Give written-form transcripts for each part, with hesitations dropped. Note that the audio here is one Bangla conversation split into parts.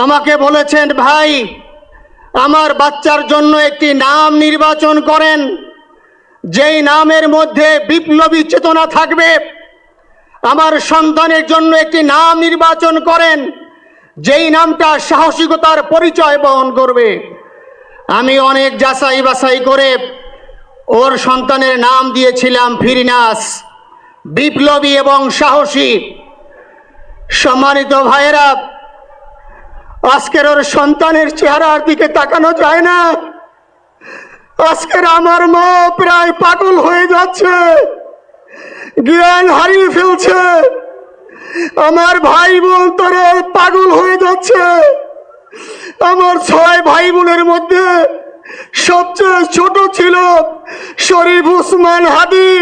আমাকে বলেছেন, ভাই আমার বাচ্চার জন্য একটি নাম নির্বাচন করেন, যেই নামের মধ্যে বিপ্লবী চেতনা থাকবে। আমার সন্তানের জন্য একটি নাম নির্বাচন করেন, যেই নামটা সাহসিকতার পরিচয় বহন করবে। আমি অনেক যাচাই বাছাই করে ওর সন্তানের নাম দিয়েছিলাম ফিরিনাস, বিপ্লবী এবং সাহসী। সম্মানিত ভাইয়েরা, আজকের ওর সন্তানের চেহারার দিকে তাকানো যায় না। আজকের আমার মা প্রায় পাগল হয়ে যাচ্ছে, জ্ঞান হারিয়ে ফেলছে। আমার ভাই বোন তারা পাগল হয়ে যাচ্ছে। আমার 6 ভাই বোনের মধ্যে সবচেয়ে ছোট ছিল শরীফ উসমান হাদি।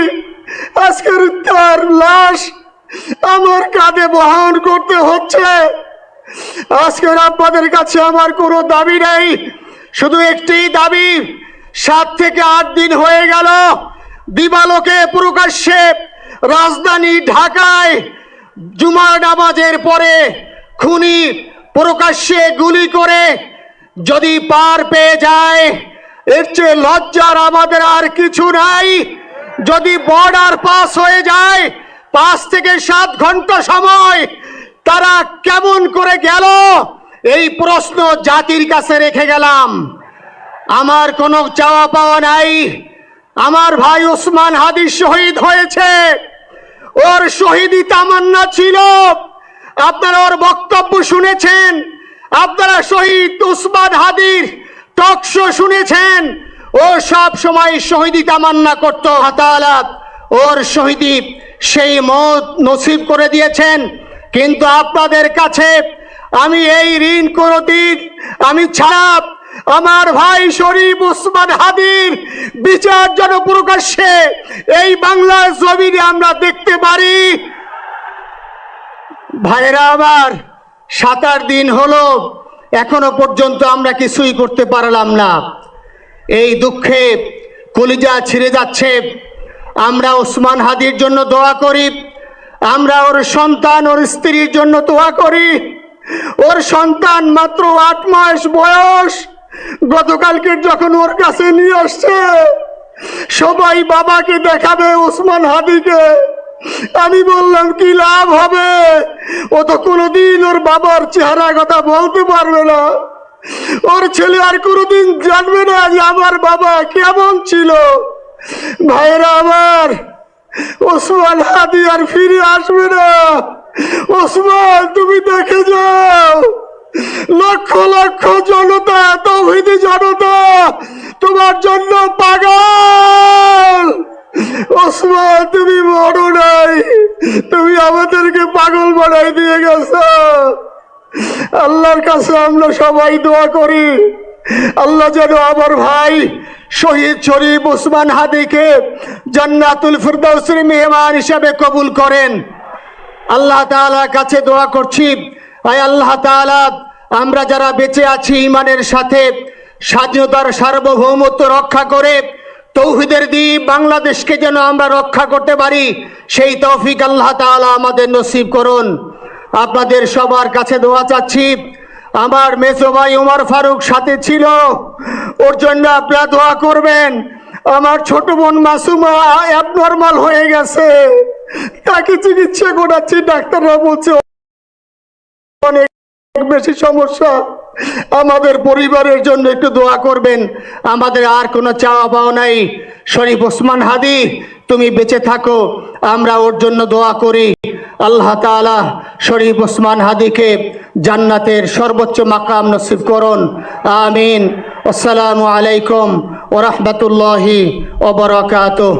আজকের তার লাশ আমার কাঁধে বহন করতে হচ্ছে। আজকের আপনাদের কাছে আমার কোনো দাবি নাই, শুধু একটি দাবি। 7 থেকে 8 দিন হয়ে গেল দিবালোকে প্রকাশ্যে রাজধানী ঢাকায় জুমার নামাজের পরে খুনি প্রকাশ্যে গুলি করে যদি পার পেয়ে যায়, এর চেয়ে লজ্জার আমাদের আর কিছু নাই। যদি বর্ডার পাস হয়ে যায়, 5 থেকে 7 ঘন্টা সময় তারা কেমন করে গেল, এই প্রশ্ন জাতির কাছে রেখে গেলাম। আমার কোনো চাওয়া পাওয়া নাই। আমার ভাই উসমান হাদি শহীদ হয়েছে, ওর শহীদি তামান্না ছিল। আপনারা ওর বক্তব্য শুনেছেন, আপনারা শহীদ উসমান হাদির টক শো শুনেছেন। ও সব সময় শহীদি তামান্না করত। আল্লাহ তাআলা ওর শহীদি সেই মত নসিব করে দিয়েছেন। কিন্তু আপনাদের কাছে আমি এই ঋণ কোনদিন আমি ছাড়া আমার ভাই শরীফ উসমান হাদির বিচার যেন প্রকাশ্যে এই বাংলার জমিনে আমরা দেখতে পারি। ভাইরা আমার, 7-8 দিন হলো, এখনো পর্যন্ত আমরা কিছুই করতে পারলাম না। এই দুঃখে কলিজা ছিঁড়ে যাচ্ছে। আমরা উসমান হাদির জন্য দোয়া করি, আমরা ওর সন্তান ওর স্ত্রীর জন্য দোয়া করি। ওর সন্তান মাত্র 8 মাস বয়স। গতকালকে যখন ওর কাছে নিয়ে আসছে, সবাই বাবাকে দেখাবে উসমান হাদিকে। আমি বললাম কি লাভ হবে, ও তো কোনোদিন ওর বাবার চেহারা কথা বলতে পারবে না। ওর ছেলে আর কোনোদিন জানবে না যে আমার বাবা কেমন ছিল। ভাইরা আমার, উসমান হাদি আর ফিরে আসবে না। উসমান, তুমি দেখে যাও, লক্ষ লক্ষ জনতা, তাওহীদি জনতা তোমার জন্য পাগল। উসমান, তুমি মরো নাই, তুমি আমাদেরকে পাগল বানাই দিয়ে গেছো। আল্লাহর কাছে আমরা সবাই দোয়া করি, আল্লাহ যেন আমার ভাই শহীদ শরীফ উসমান হাদিকে জান্নাতুল ফিরদাউসের মেহমান হিসাবে কবুল করেন। আল্লাহ তাআলার কাছে দোয়া করছি, আয় আল্লাহ তাআলা, আমরা যারা বেঁচে আছি ঈমানের সাথে স্বাধীনতার সার্বভৌমত্ব রক্ষা করে তৌহিদের দ্বীপ বাংলাদেশকে যেন আমরা রক্ষা করতে পারি, সেই তৌফিক আল্লাহ তাআলা আমাদের নসিব করুন। আপনাদের সবার কাছে দোয়া চাচ্ছি। আমার মেজো ভাই ওমর ফারুক সাথে ছিল, ওর জন্য আপনারা দোয়া করবেন। আমার ছোট বোন মাসুমা অ্যাবনর্মাল হয়ে গেছে, তাকে চিকিৎসা করাচ্ছি, ডাক্তাররা বলছে অনেক বেশি সমস্যা। আমাদের পরিবারের জন্য একটু দোয়া করবেন। আমাদের আর কোনো চাওয়া পাওয়া নাই। শরীফ ওসমান হাদি, তুমি বেঁচে থাকো, আমরা ওর জন্য দোয়া করি। আল্লাহ তাআলা শরীফ ওসমান হাদিকে জান্নাতের সর্বোচ্চ মাকাম নসিব করুন। আমিন। আসসালামু আলাইকুম ওয়া রাহমাতুল্লাহি ওয়া বারাকাতুহু।